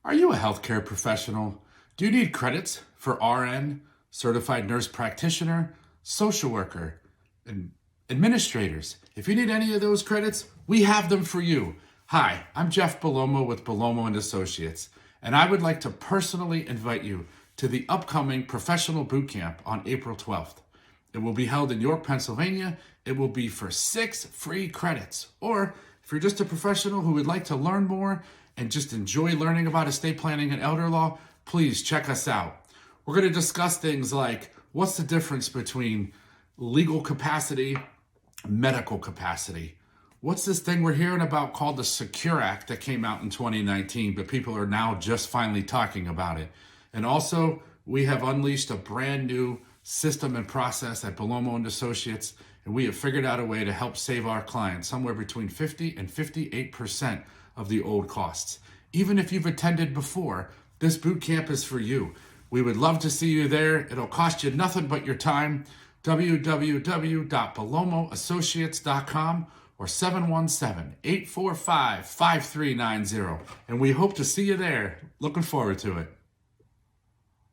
Are you a healthcare professional? Do you need credits for RN, certified nurse practitioner, social worker, and administrators? If you need any of those credits, we have them for you. Hi, I'm Jeff Belomo with Belomo and Associates, and I would like to personally invite you to the upcoming Professional Bootcamp on April 12th. It will be held in York, Pennsylvania. It will be for 6 free credits. Or if you're just a professional who would like to learn more and just enjoy learning about estate planning and elder law, please check us out. We're going to discuss things like what's the difference between legal capacity, medical capacity. What's this thing we're hearing about called the Secure Act that came out in 2019, but people are now just finally talking about it. And also, we have unleashed a brand new system and process at Belomo and Associates, and we have figured out a way to help save our clients somewhere between 50 and 58% of the old costs. Even if you've attended before, this boot camp is for you. We would love to see you there. It'll cost you nothing but your time. www.belomoassociates.com or 717-845-5390. And we hope to see you there. Looking forward to it.